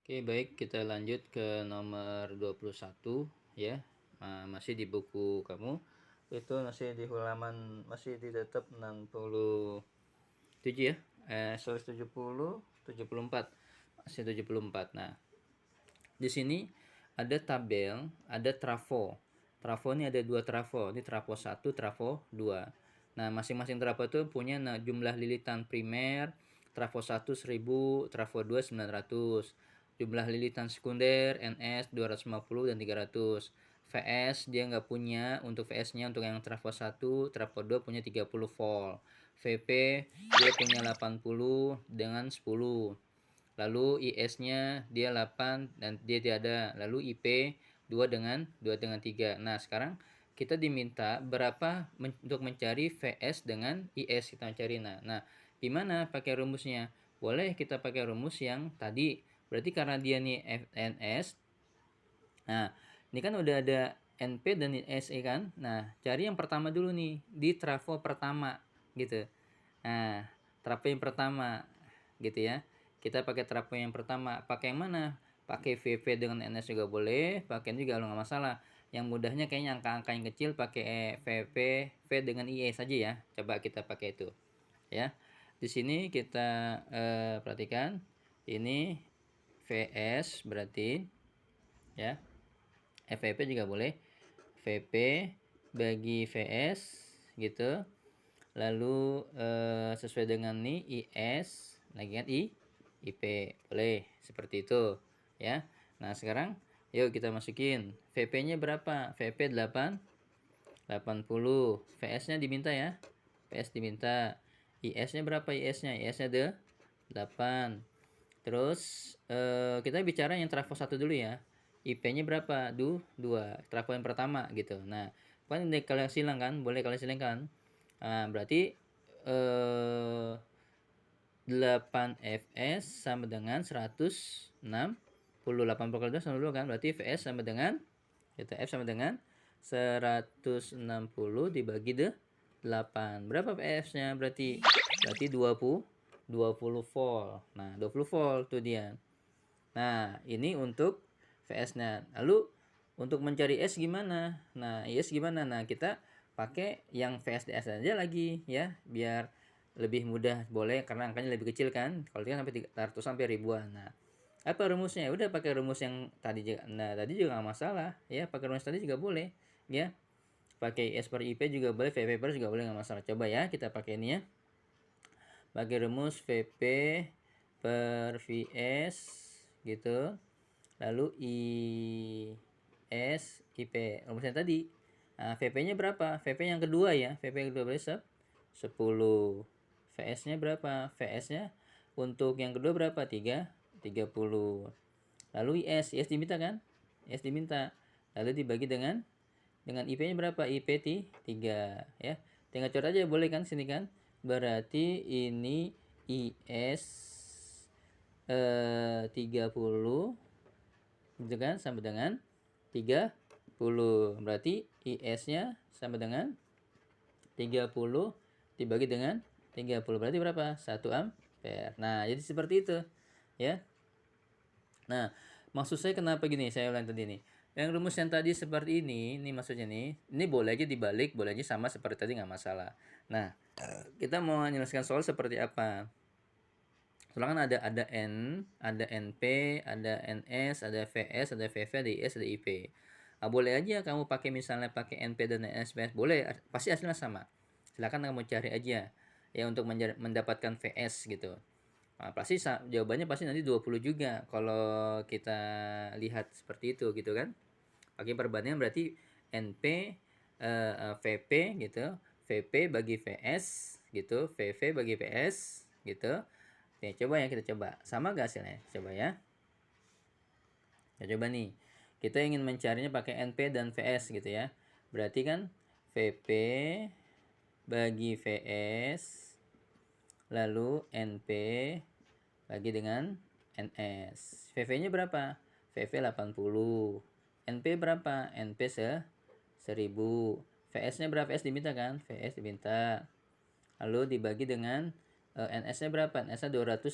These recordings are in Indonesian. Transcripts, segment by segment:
Oke, baik, kita lanjut ke nomor 21 ya. Masih di buku kamu. Itu masih di halaman, masih di tetap 67 ya. 170, 74. Masih 74. Nah, di sini ada tabel, ada trafo. Trafo ini ada dua trafo. Ini trafo 1, trafo 2. Nah, masing-masing trafo itu punya jumlah lilitan primer. Trafo 1 1000, trafo 2 900. Jumlah lilitan sekunder NS 250 dan 300. VS dia nggak punya, untuk VS-nya untuk yang trafo 1, trafo 2 punya 30 volt. VP dia punya 80 dengan 10. Lalu IS-nya dia 8 dan dia tiada. Lalu IP 2 dengan 3. Nah, sekarang kita diminta berapa untuk mencari VS dengan IS kita mencari. Nah, gimana pakai rumusnya? Boleh kita pakai rumus yang tadi. Berarti karena dia nih FNS. Nah, ini kan udah ada NP dan SE kan. Nah, cari yang pertama dulu nih di trafo pertama gitu. Nah, trafo yang pertama gitu ya. Kita pakai trafo yang pertama. Pakai yang mana? Pakai VV dengan NS juga boleh, pakai juga nggak masalah. Yang mudahnya kayaknya angka-angka yang kecil pakai VV V dengan IE saja ya. Coba kita pakai itu. Ya. Di sini kita perhatikan ini VS berarti ya. FVP juga boleh. VP bagi VS gitu. Lalu sesuai dengan nih IS lagi kan IP boleh seperti itu ya. Nah, sekarang yuk kita masukin VP-nya berapa? VP 80. VS-nya diminta ya. VS diminta. IS-nya berapa? IS-nya 8. Terus kita bicara yang trafo 1 dulu ya. IP-nya berapa? 2. Trafo yang pertama gitu. Nah, kan ini kalian silangkan, boleh kalian silangkan. Nah, berarti 8 fs sama dengan 160. 80 kali 2 sama 2 kan? Berarti Vs sama dengan kita F sama dengan 160 dibagi 8. Berapa Vs-nya? Berarti 20 volt. Nah, 20 volt tuh dia. Nah, ini untuk VS-nya. Lalu untuk mencari S gimana? Nah, IS gimana? Nah, kita pakai yang VSDS aja lagi ya, biar lebih mudah. Boleh karena angkanya lebih kecil kan. Kalau kan sampai 300 sampai ribuan. Nah, apa rumusnya? Udah pakai rumus yang tadi juga. Nah, tadi juga nggak masalah ya, pakai rumus tadi juga boleh ya. Pakai S per IP juga boleh, VP per juga boleh, nggak masalah. Coba ya kita pakai ini ya. Pakai rumus VP per VS gitu. Lalu IS IP rumusnya tadi. Nah, VP-nya berapa? VP yang kedua ya. VP yang kedua berapa? 10. VS-nya berapa? VS-nya untuk yang kedua berapa? 30. Lalu IS diminta kan? IS diminta. Lalu dibagi dengan IP-nya berapa? IP 3 ya. Tinggal coret aja boleh kan sini kan? Berarti ini IS 30 gitu kan, sama dengan 30. Berarti IS-nya sama dengan 30 dibagi dengan 30. Berarti berapa? 1 ampere. Nah, jadi seperti itu ya. Nah, maksud saya kenapa gini, saya ulang tadi nih. Yang rumus yang tadi seperti ini maksudnya nih, ini boleh aja dibalik, boleh aja sama seperti tadi, nggak masalah. Nah, kita mau menyelesaikan soal seperti apa? Soalnya kan ada N, ada NP, ada NS, ada VS, ada VV, ada IS, ada IP. Nah, boleh aja kamu pakai misalnya pakai NP dan NS, VS, boleh, pasti hasilnya sama. Silakan kamu cari aja ya untuk mendapatkan VS gitu. Nah, pasti jawabannya pasti nanti 20 juga kalau kita lihat seperti itu gitu kan. Pakai perbandingan berarti NP VP gitu, VP bagi VS gitu, VV bagi VS gitu. Oke, coba ya kita coba. Sama gak hasilnya? Coba ya. Ya coba nih. Kita ingin mencarinya pakai NP dan VS gitu ya. Berarti kan VP bagi VS lalu NP bagi dengan NS. VV-nya berapa? VV 80. NP berapa? NP 1000. VS-nya berapa? VS diminta kan? VS diminta. Lalu dibagi dengan NS-nya berapa? NS-nya 250.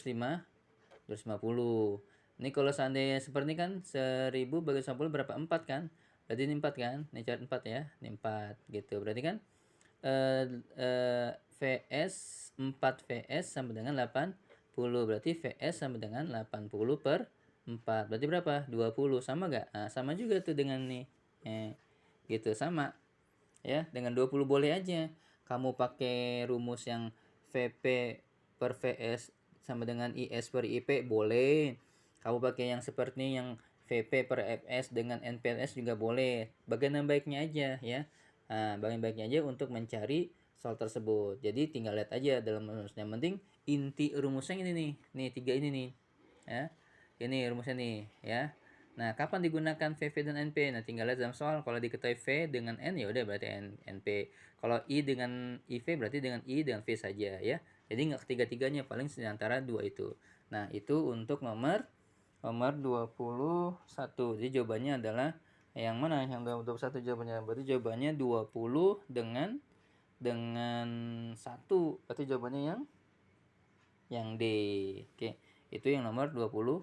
Ini kalau seandainya seperti ini kan 1000 bagi 10 berapa? 4 kan? Berarti ini 4 kan? Ini cari 4 ya. Ini 4 gitu. Berarti kan eh, VS 4 VS sama dengan 80. Berarti VS sama dengan 80 per 4. Berarti berapa? 20. Sama gak? Nah, sama juga tuh dengan nih. Gitu sama. Ya, dengan 20 boleh aja. Kamu pakai rumus yang VP per VS sama dengan IS per IP boleh. Kamu pakai yang seperti ini, yang VP per FS dengan NPLS juga boleh. Bagian yang baiknya aja ya. Nah, bagian baiknya aja untuk mencari soal tersebut. Jadi tinggal lihat aja dalam rumusnya. Yang penting inti rumusnya ini nih. Nih 3 ini nih. Ya. Ini rumusnya nih ya. Nah, kapan digunakan VV dan NP? Nah, tinggal lihat dalam soal. Kalau diketahui V dengan N ya udah berarti NP. Kalau I dengan IV berarti dengan I dengan V saja ya. Jadi nggak ketiga-tiganya, paling antara dua itu. Nah, itu untuk nomor 21. Jadi jawabannya adalah yang mana? Yang 21 jawabannya. Berarti jawabannya 20 dengan 1. Berarti jawabannya yang D. Oke. Itu yang nomor 21.